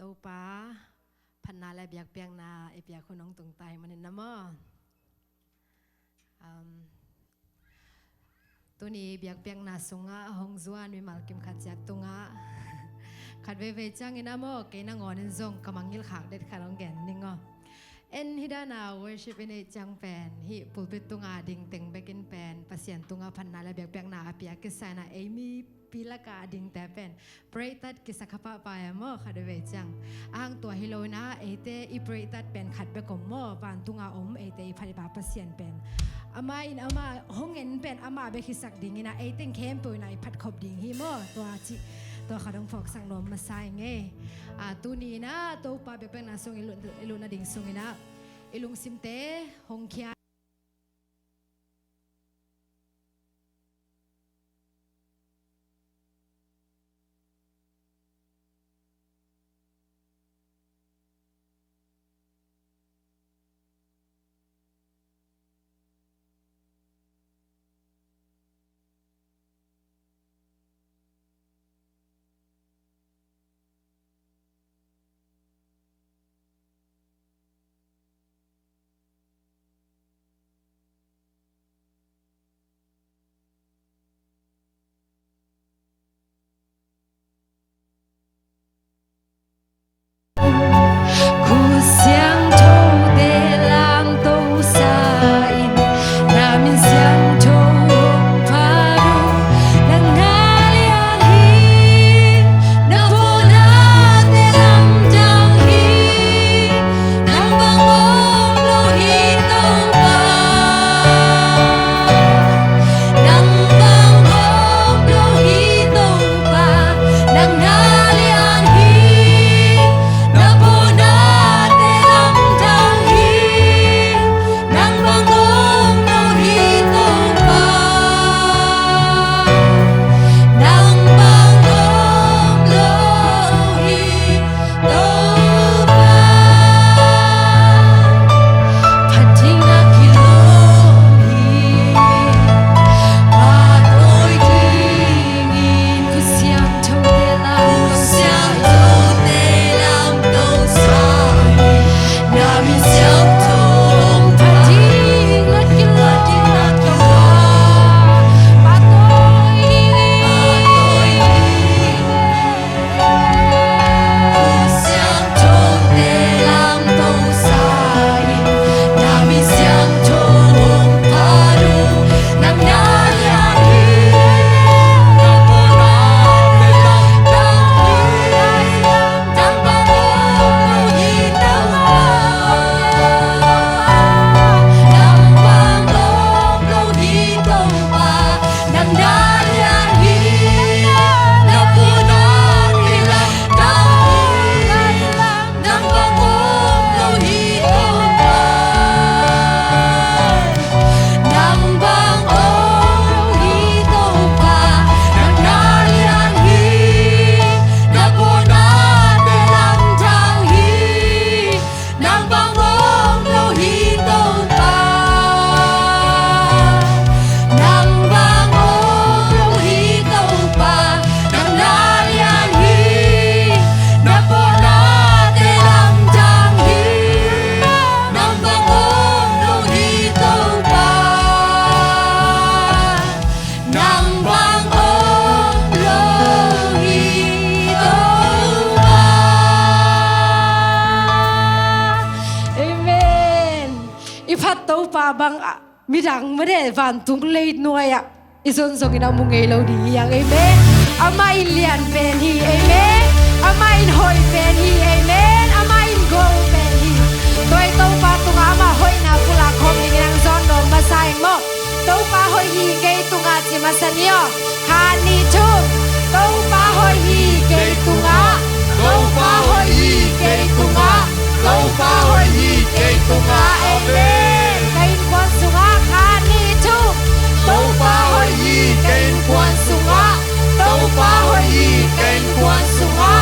ตัวป้าพันนาและเบียกเปียงนาไอเปียกคนน้องตุงไตมันน้ำมอตัวนี้เบียกเปียงนาสงะหงจวนวิมาลกิมขัดจากตุงะขัดเวเวจังอินามอเกนังอนินซงกำมังยิลขากเด็ดขาดองแกนนิงอเอ็นฮิดานา worship ในจังแปนฮิปุลปิตุงาดิ่งเต็งเบกินแปนปัสยันตุงาพันนาและเบียกเปียงนาเปียกิสายนาเอมีปีละกาดิ่งแต่เป็นเปรตัดกิสขปะปายมอขัดเวจังอ้างตัวฮิโลนาเอเตอีเปรตัดเป็นขัดเบกมอปานตุงาอมเอเตอีพันบาปัสยันเป็นอามาอินอามาห้องเงินเป็นอามาเบกิสักดิ่งนะเอเต็งเข้มปุยนาพัดขบดิ่งฮิมอตัวขาดองฟอกสังนมมาใส่เงตัวนี้นะตัวป้าเบกเป็นนาส่งอิลุนาดิ่งส่งอินะอิลุงซิมเตหงเคียบางมีดังไม่ได้ฟันทุกเลยหน่วยอ่ะอิสุนส่งกินเอามุงเอโลดีอย่างเอเมอามาอินเลียนเป็นฮีเอเมอามาอินหอยเป็นฮีเอเมอามาอินโกเป็นฮีตัวเต้าปลาตุงอามาหอยนาปุลาคมยิงนางซ้อนนมมาใส่หม้อเต้าปลาหอยฮีเกยตุงอาจิมาสัญญาฮานีชุมเต้าปลาหอยฮีเกยตุงอาเต้าปลาหอยฮีเกยตุงอาเต้าปลาหอยฮีเกยตุงอาเอเมKain sunga kani tu Tau pa hoi yi kain kuan sunga Tau pa hoi yi kain kuan sunga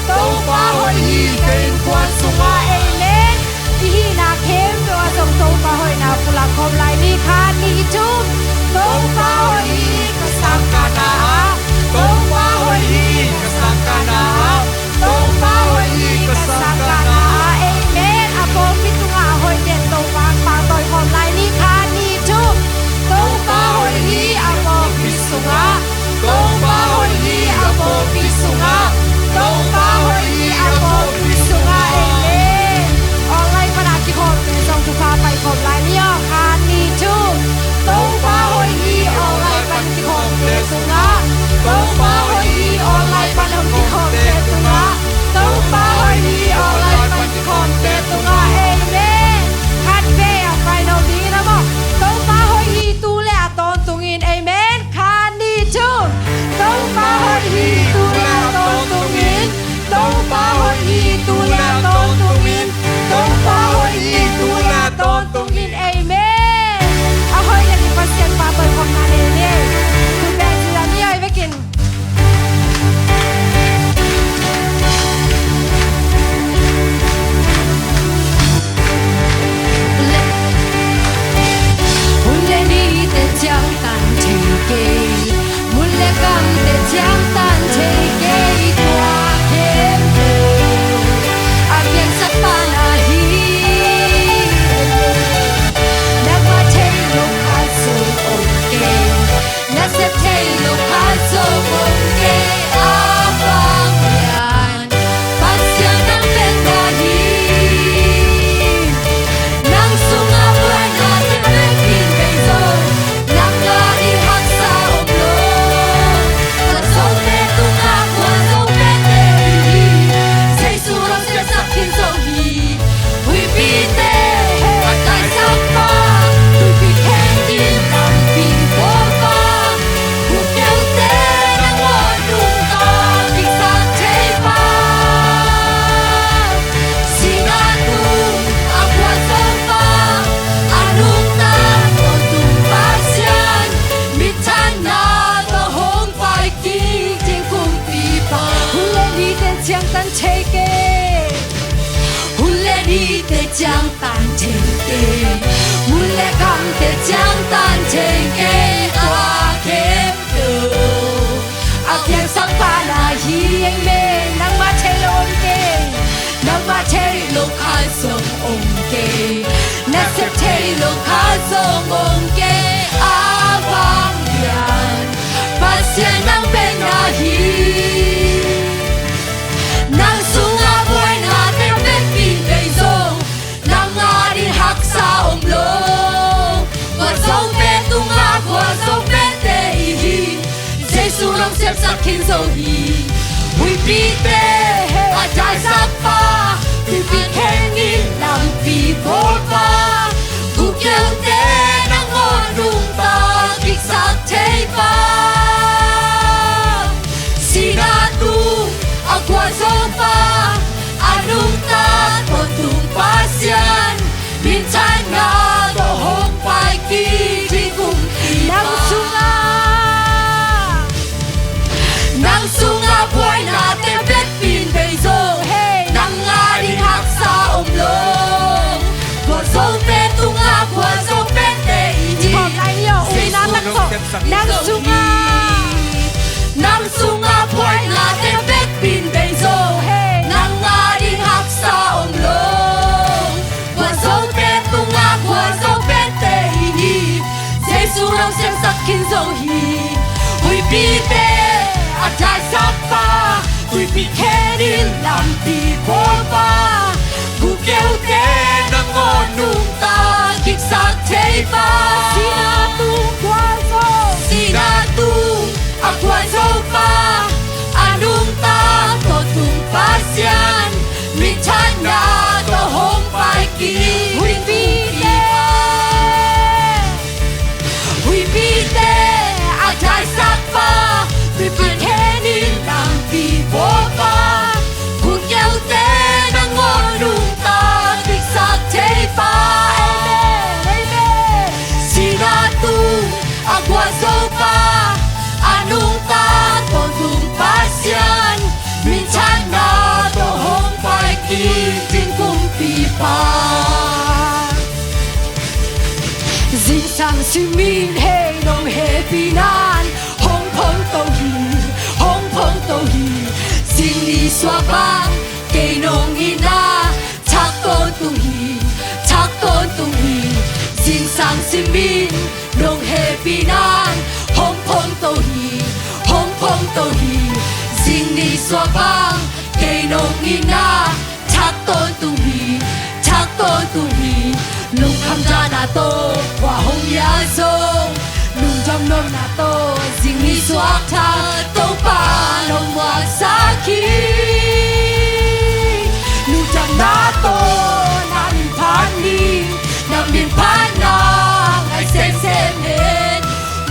Tau pa hoi yi kain kuan sunga Amen Ihi na kem doa dong tau pa hoi na pula kom lai ni kani tu Tau pa hoi yi kasang kana Tau pa hoi yi kasang kana Tau pa hoi yi kasang chẳng tan trên kê muốn lẽ không thể chẳng tan trên kê ta kém từ kém sang pa là hi anh mê nang ma che lon kê nang ma che lo khai sông ông kê nang se che lo khai sông ông kê vang yan pasien nang bên na hi nang sunga boy na te bet pin bei zo nang nga đi hak sa om lo wa zo be tunga wa zo be te hi Giêsu long xếp sắc kinh dầu hi we be there a dai sắc pa we be hanging nam pi vor pa ku kêu te nang ngon rung ta kik sắc thế pa sinatu aqua zopa anung ta to tung pasian bin chan nga to hong pai ki ji kum nang sunga nang sunga boy na te bet pin bei zo nang nga đi hak sa om lo bo zo pe tunga bo zo pe te ji pom lai yo ui na tak so nang sunga boy na te bet pin bei zo nang nga đi hak sa om lo bo zo pe tunga bo zo pe te hi Giêsu long xem sắc kin zo hi we be there a dai sắc pa we be heading lam ti por pa ku kêu te nang ngon nung ta kik sắc thế pa sinatu aqua zo pa anung ta to tung pasian mi chan na to hong pai ki we be there we be there a dai sắc pa we be heading lam ti por pa ku kêu te nang ngon nung ta kik sắc thế pa amen sinatu aqua zo pa anung ta to tung pasian min chan na to hong pai ki tin kum pi pa Dinh sang si min he nong he pi nan hong phong to hi xin đi xóa băng cây nong ina chắc tôn tu hi Dinh sang si min nong he pi nan hong phong to hi xin đi xóa băng cây nong ina chắc tôn tu hi lung kham ra na to qua hong ya song lung trong nom na to ding ni swak tha to pa long wa sa ki lung trong na to na min pan na ngai sem hen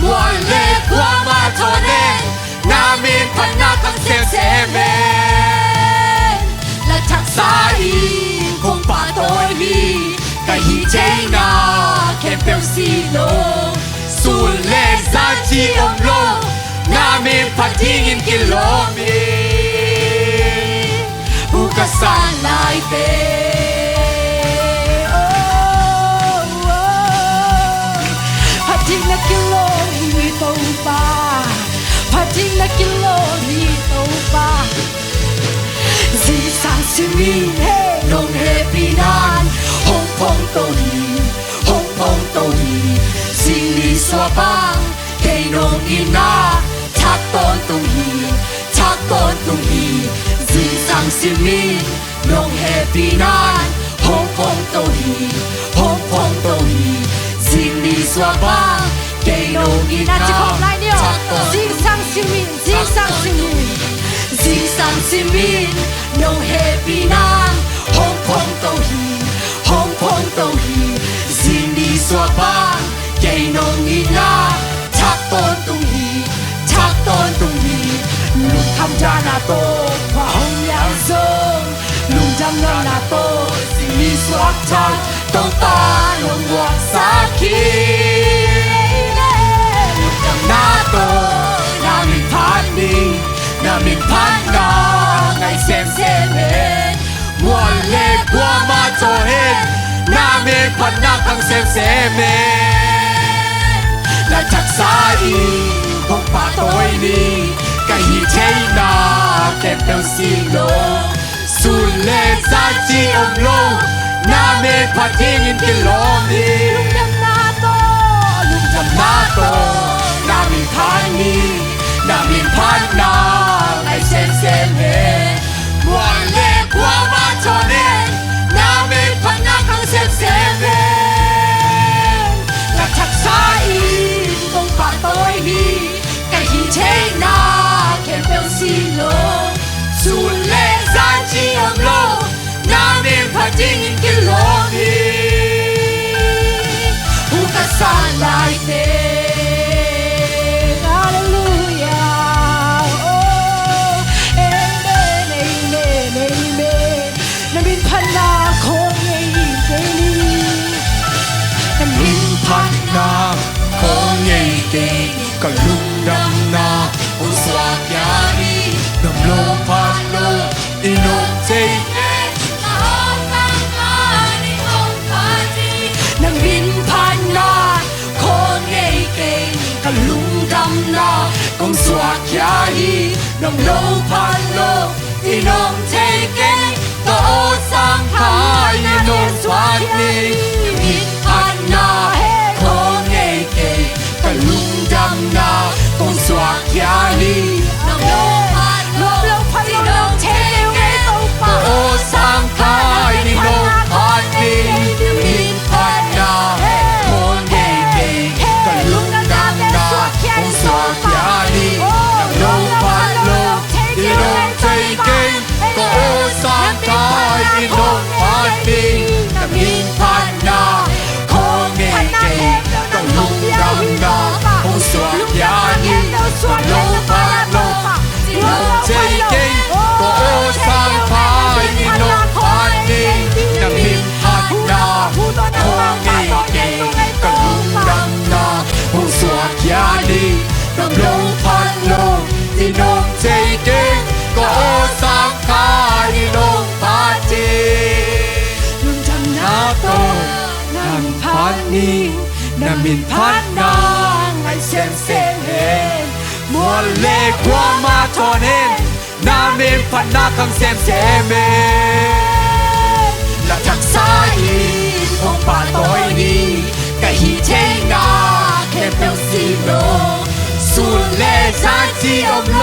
muan le kwa ma to nen na min pan na kang sem hen la chak sa hi kong pa to hi cái hi chênh na kem pel si lo sul le za chi om lo na me pating in kilomi buka san lai te pating na kilomi to pa pating na kilomi to pa zi sang si mi he nong he pinan hong phong to hi xin đi xóa băng cây nong ina chắc tôn tu hi dinh sang si min nong he pinan hong phong to hi xin đi xóa băng cây nong ina chắc tôn dinh sang si min nong he pinan hong phong to hi xin đi xóa băng cây nong ina chắc tôn tu hi lung tham gia na to qua hong yang sông lung jam ngam na to xin đi xóa chan to ta long wa sa ki lung jam na to na min pan na ngai sem hen muan le qua ma to hen พันนักทั้งเซมเซเมและจักษาอีพงป่าตัวนี้กะฮีเทนาเก็บเป็นสีโลสุเลซาจีอมโลนาเมพัดทิ้งอินกิโลมีลุงดำนาโตลุง จำหน้าโตนามิพานีนามิพานาไอเซมเซมเฮมัวเล็กวัวมาโชเนนามิพันนักทั้งเซมเซเมและทักษะอีตรงป่าตัวนี้กะฮีเทนาเก็บเป็นสีโลสุเลซาจีอมโลนามิพัดทิ้งอินกิโลมีผู้กษัตริย์ลายเต Hallelujah oh amen amen amen น้ำมินพันนาคงไงเจนีน้ำมิน พันนาโคงเงยเกก็ลุงดำนาอุสวากยานีดำโลพันโลอินโนเจน้ำมินพันนาคงไงเก่งกับลุงดำนาก งสวากยานีดำโลพันโลอินโนเจเกก็โอสังขายอินโนสวากนีมินพันนาโคงเงยเกก็ลุงดำนากงสวากยานีดำโลพันโล ลงพันลงเทวไงตรงป่า โอสังขายนิโนพันนีมินพันนาโคนเย่เก่ก็ลุงดำนาคงสวากยานีดำโลพันโลนิโนใจเก่ก็โอสังขายนิโนพันนีมินพันนาโคนเย่เก่ก็ลุงดำนาคงสวากยานีดำโลพันโลนิโนใจเก่ก็โอสังขายนิโนพันนีมินพันนาโคนเย่เก่ก็ลุงดำนาคงสวากยานีดำโลพันโลนิโนใจเก่ก็โอสังขายนิโนพันนี ลุงจำนาโต น้ำพันนี้น้ำมินพันนางไอเซมเซมเฮนมัวเล็กวัวมาทอนเฮนน้ำมินพันนาคังเซมเซมเฮนและทักษะอีพงป่าตัวนี้กะฮีเทนาแค่เป็นสีโลสุเลซาจีอมโล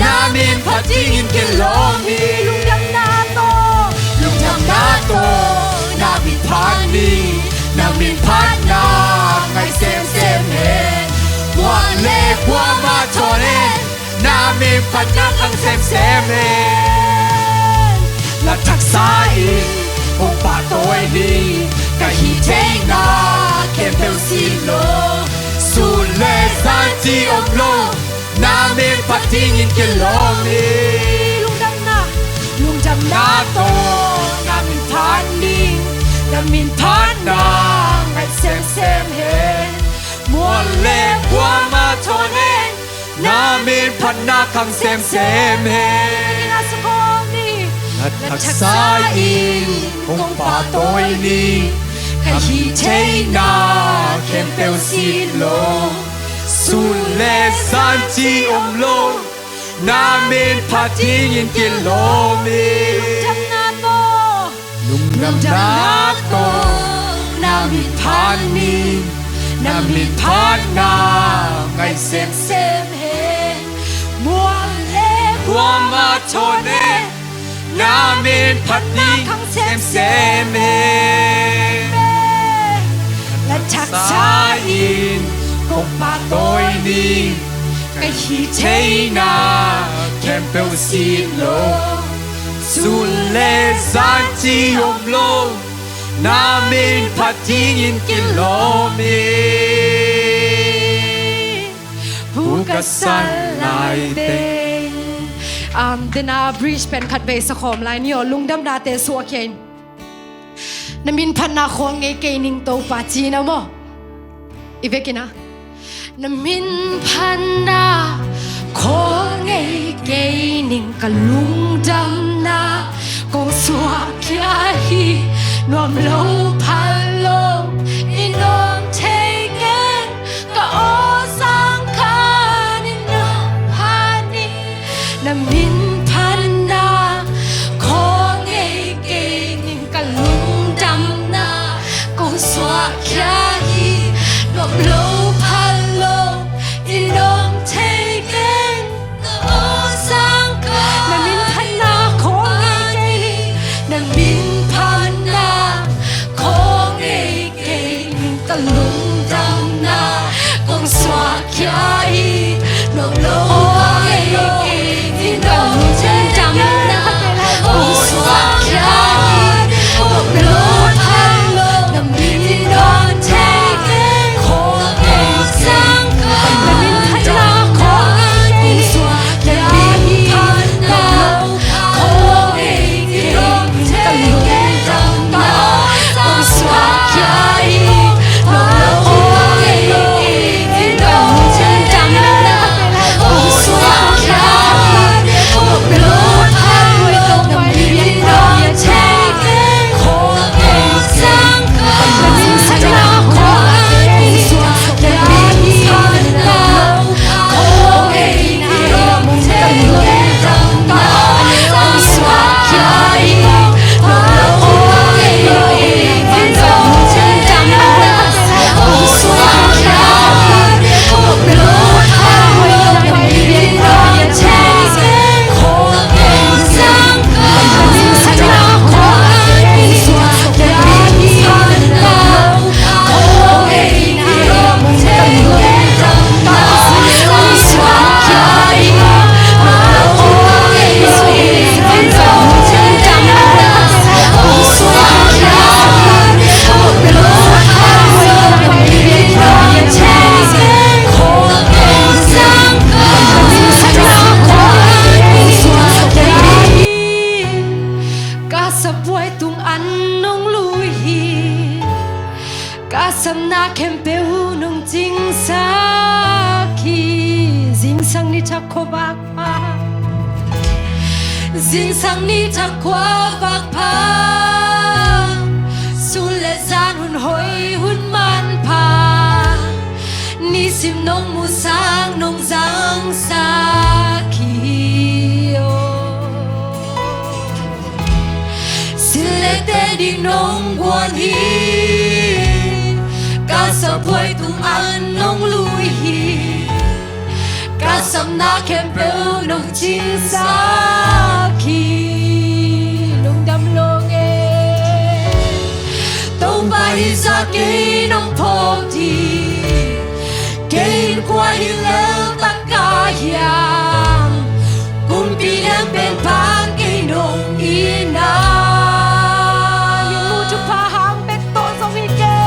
น้ำมินพันที่อินเกโลมี ลุงดำนาโต ลุงจำหน้าโตนามินพันนีนามินพันนาไงเซมเซมเฮนวัวเล็กวัวมาโชเนนามินพันนาคังเซมเซมเฮนและทักษะอีพงป่าตัวนี้กะฮีเทนาเก็บเป็นสีโลสุเลซาจีอมโลนามินพันที่อินกิโลมี ลุงดำนาลุงจำนา นา โต โตนามินพันนี น้ำมินพั พั น น นา นาไงเซมเซมเฮมัวเล็กวัวมาโชเนนามินพันนาคังเซมเซมเฮ นาสกอนี่ และทักษะอีคงป่าตัวนี้กะฮีเทนาเข้มเปลวสีโลสุเลสันจีอมโลนามินพัดทิ้งอินกิโลมี จำนาโต ลุงดำนาโตนามินพันนีนามินพันนาไงเซมเซมเฮ มัวเล็ก วัวมาโชเนนามินพัดทิ้งเซมเซมเฮ และชัก สา ช้า อินคงป่าตัวนี้กะฮีเทนาแคมเปลสีโลสุเลซานจีอมโลนามินพัดทิ้งอินกิโลมี ผู้กษัตริย์ลายเต็งเดนาบริชเป็นขัดเบสคอมลายนี่ลุงดำดาเตสัวเคนน้ำมินพันนาควงไงเกนิงโตปาจีนะโมอีเวกินะน้ำมินพันนาควงไงเกนิงกับลุงดำนากงสัวเคียฮีนวมโลพันโล sa buhay tung anong luhi Kasama kempehu nung jing saki Jing sang ni chakwa bakpa Jing sang ni chakwa bakpa Sule zan hun hoi hun man pa Ni sim nong musang nong zang saki Sile te di nong guan hi Sa buhay tung anong luhi Kasam na kempeu nung ching saki Lung đam lông e Tông bay sa kê nông phong thi Kê qua hi leo ta ca hiang Cùng pi em bên phang kê nông ina Những mù chụp phá hàng bếp tổ sông hi kê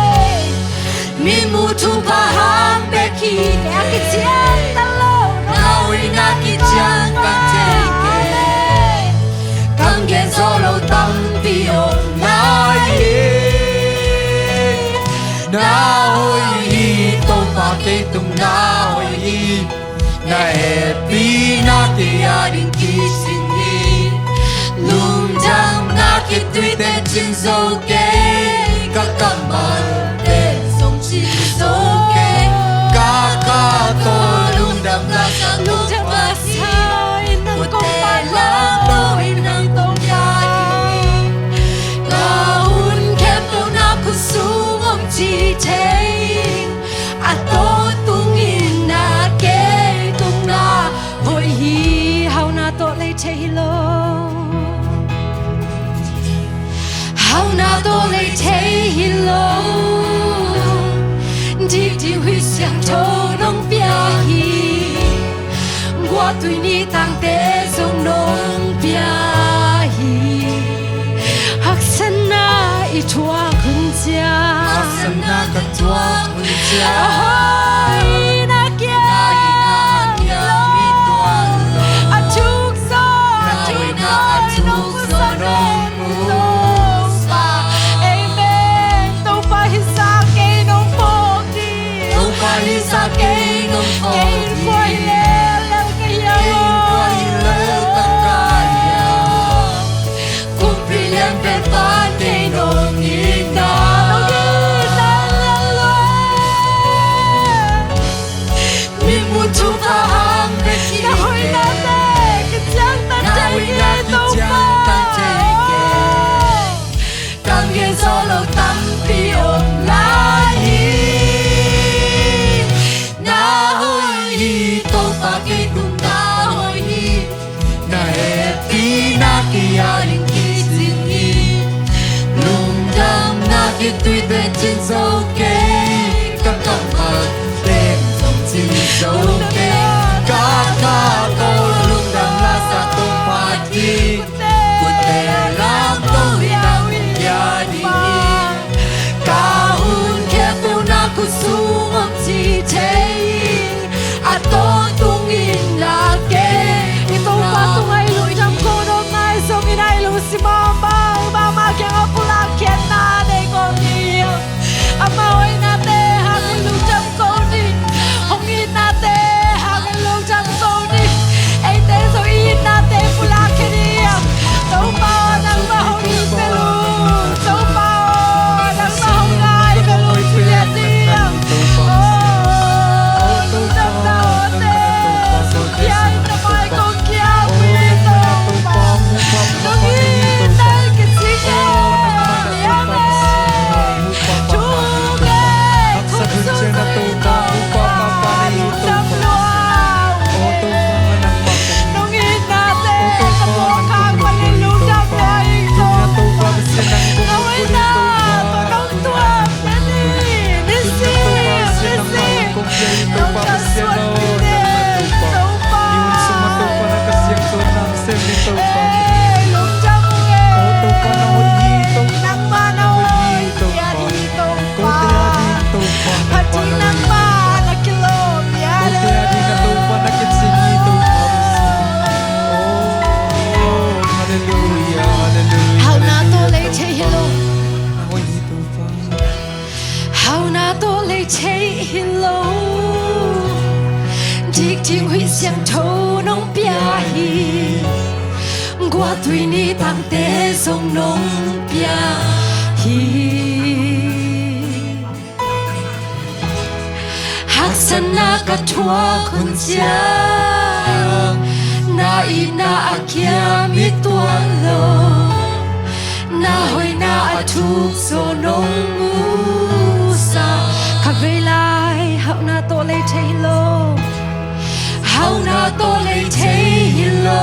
Mi mu tu paham beki Aki tiang talo Nawi naki tiang kang teke Kang gen solo tam pio nai Na hoi hi to pa ke tum na hoi hi Na e pi na ke adin ki sin hi Lung jang na ki tui te chin zo ke Ka kamal Hao na to lei thế hi lo Đi đi huy xiang cho nông bia hi Qua tui ni tang te sông nông bia hi Hak san na i chua khun chia Hak san na ka chua khun chia Ahoy na kia mi tua lo A chuk so Nawi na a chuk so nông mu Sa kê nông phong thi Kê qua hi leo ta ca hiang Cùng pi em bên phang kê nông ina Mi mu tu paham beki Nawi na ki tiang kang teke Kang gen solo tam pi om lai Yarin kissing me Lung dam na kit tui te chin so ke Ka kamal tem som chin so ke Ka ka ko lung dam la sa tong pati Kute lam to hinang yadi Ka hun ke tu na kusung om chi chain Ato tung in la ke Ito pa tung ay lui jam ko Song inay lu si mama Mama kaya nga pula kaya na de ko niyo 想头弄别hi qua tùy ni tăng tế sông nông bia hi hak sana ka thua khun cha na ina akia mi tua lo na hoi na athuk so nông mu sa ka ve lai hau na to le thei lo hau na to le thei lo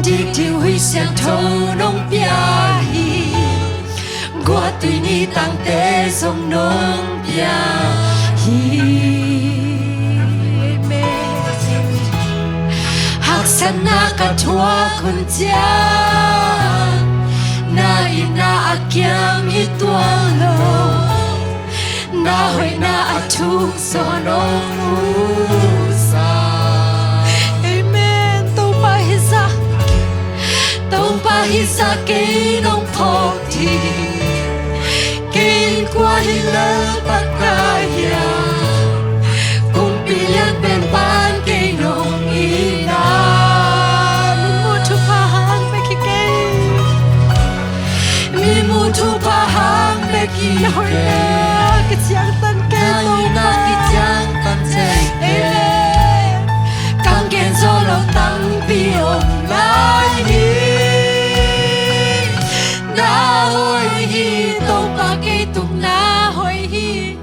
đi tiêu huy sang thâu nông bia hi qua tùy ni tăng tế sông nông bia hi mê hak sana ka thua khun cha na ina akyam hi tua lo na hoi na athuk so nông sa amen to pa hisa tông pa hisa cây nông phò thì cây qua hi lơ bát kaya cùng pi liên bên ban cây nông ina mi mu thu pa hang be ki cây mi mu thu pa hang be ki hoi na cái chiang tan cây nông na cái chiang tan cây cam gen zo lo tăng pi om lai hi na hoi hi to pa ke tum na hoi hi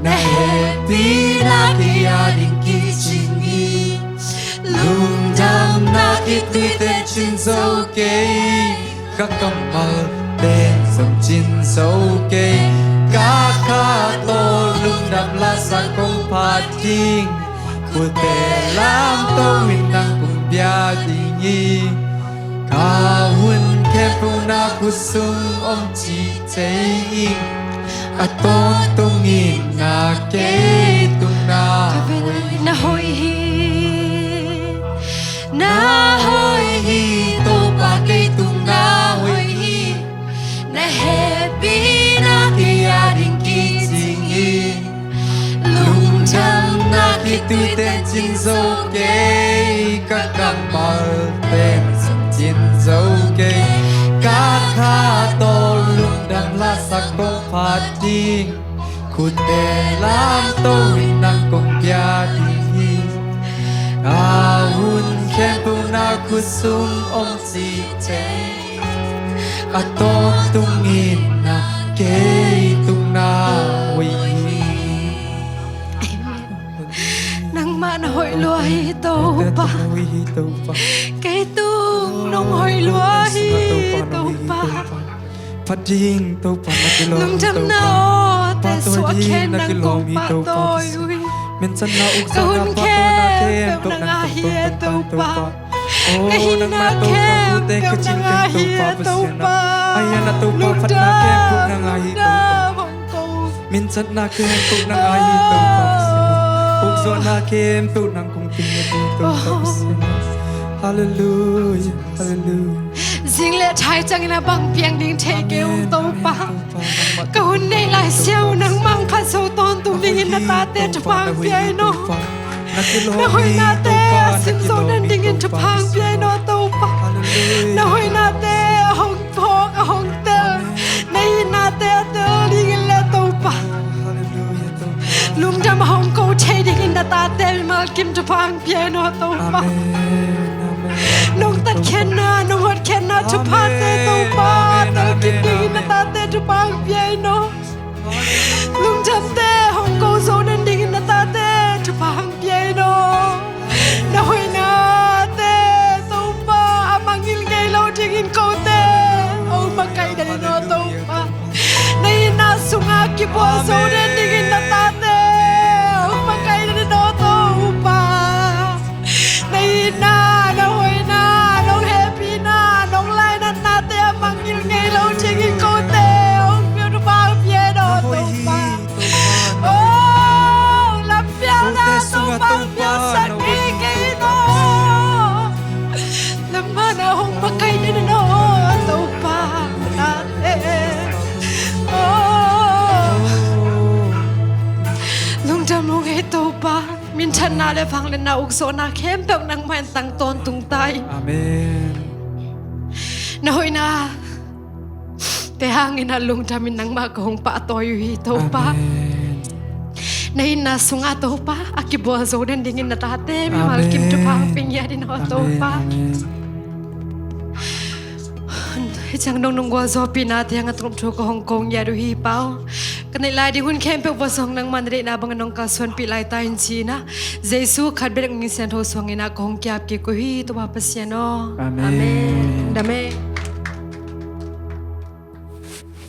na happy na ki ya ding ki ching hi lung dam na ki tui te chin dấu cây các cầm mờ tên dòng chín dấu cây các khá tô lung đam la sa công phạt thiên của tề lam tô mình năng cùng bia đi nhi cả hun khe phu na khu sung om chi chế in a tô tô nghìn na kế tung na na hoi hi to pa ke tung na hoi hi na happy na ki ya ding ki jing hi lung chang na ki tui tên chín dấu cây các căn bờ tên chín dấu cây các khá tô lung đam la sắc công phạt đi khu tề lam tô mình năng công bia đi a hun khen tu na khu sung om si chế a tô tung nghìn na kế tung na huy nang man hoi lua hi to pa ke tung nong hoi lua hi to pa phát điên tô pa na cái nung cham na o te suak khen nang kong pa toi men san na uk sa Kahun na kem, pa pem na ahie to pa. oh Kahin nang na ma to kem, te pem kachin na kem to ahie pa to pasena pa. ayan na to pa fat na kem puk nang ahi to min san na kem puk nang ahi to pa uk so na kem puk nang kong ting na to pa pasena hallelujah hallelujah Ding le chai chang na bang piang ding the ke um to pa. Kahun nei lai siao nang mang kha so ton tu ding in na ta te chapang piai no. Na hoi na te sim so nan ding in chapang piai no to pa. Na hoi na te hong phok a hong tel. Nei na te te ding in le to pa. Lum jam hong ko che ding in na ta te mal kim chapang piai no to pa. Nong tat khen na nong hot khen na chu pa te to pa ta ki ding na ta te chu pang piai no lung cham te hong ko zo nan ding na ta te chu pang piai no na hoi na te to pa amangil ngai lo ding in ko te o ma kai da no to pa nei na sunga ki bo zo nan ding in na ta te o ma kai da no to pa nei na hoi na nong happy na nong lai na na te mangil ngai lo ching in ko te ong pyo to pa pye do to pa oh la pya na to pa pya sa ki ki no la ma na hong pa kai ni no to pa na te oh ฟังเลนาอุกโซนาเข้มเปียกนังมันตังตอนตุงไต อาเมน na hoy na te hangin na lung jamin nang magong pa toyo hito pa na ina sunga to pa akibo zo den dingin na tate mi malkim to pa pingya din ho to pa chang nong nong go zo pinate ang atrom cho ko Hong Kong ya do hi pao kanai lai di hun kem pe wasong nang manre na bang nong ka son pilai ta in China Jesu khat bereng ni sen ho song ina ko hong kyap ke ko hi to pa pasya no amen dame